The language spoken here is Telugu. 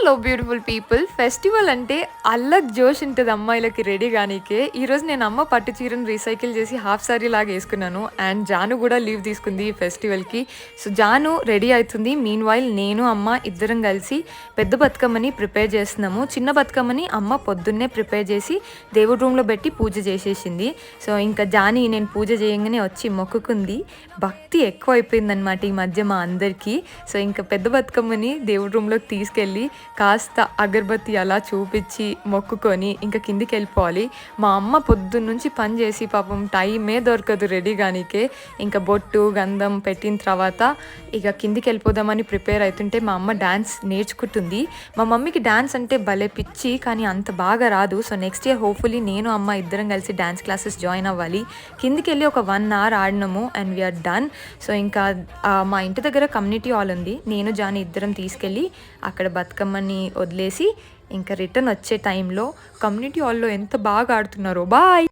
Hello beautiful people. ఫెస్టివల్ అంటే అల్లగ్ జోష్ ఉంటుంది అమ్మాయిలకి రెడీ గానీకే. ఈరోజు నేను అమ్మ పట్టు చీరను రీసైకిల్ చేసి హాఫ్ సారీ లాగా వేసుకున్నాను. అండ్ జాను కూడా లీవ్ తీసుకుంది ఈ ఫెస్టివల్కి. సో జాను రెడీ అవుతుంది. మీన్ వైల్ నేను అమ్మ ఇద్దరం కలిసి పెద్ద బతుకమ్మని ప్రిపేర్ చేస్తున్నాము. చిన్న బతుకమ్మని అమ్మ పొద్దున్నే ప్రిపేర్ చేసి దేవుడి రూమ్లో పెట్టి పూజ చేసేసింది. సో ఇంకా జాని నేను పూజ చేయగానే వచ్చి మొక్కుకుంది. భక్తి ఎక్కువ అయిపోయిందనమాట ఈ మధ్య మా అందరికీ. సో ఇంకా పెద్ద బతుకమ్మని దేవుడి రూమ్లోకి తీసుకెళ్ళి కాస్త అగరబత్తి అలా చూపించి మొక్కుకొని ఇంకా కిందికి వెళ్ళిపోవాలి. మా అమ్మ పొద్దున్నుంచి పని చేసి పాపం టైమే దొరకదు రెడీ గానీకే. ఇంకా బొట్టు గంధం పెట్టిన తర్వాత ఇక కిందికి వెళ్ళిపోదామని ప్రిపేర్ అవుతుంటే మా అమ్మ డ్యాన్స్ నేర్చుకుంటుంది. మా మమ్మీకి డ్యాన్స్ అంటే భలే పిచ్చి, కానీ అంత బాగా రాదు. సో నెక్స్ట్ ఇయర్ హోప్ఫుల్లీ నేను అమ్మ ఇద్దరం కలిసి డ్యాన్స్ క్లాసెస్ జాయిన్ అవ్వాలి. కిందికి వెళ్ళి ఒక 1 hour ఆడినాము అండ్ వీఆర్ డన్. సో ఇంకా మా ఇంటి దగ్గర కమ్యూనిటీ హాల్ ఉంది. నేను జాని ఇద్దరం తీసుకెళ్ళి అక్కడ బతుకమ్మని వదిలేసి ఇంకా రిటర్న్ వచ్చే టైంలో కమ్యూనిటీ హాల్లో ఎంత బాగా ఆడుతున్నారో. బాయ్.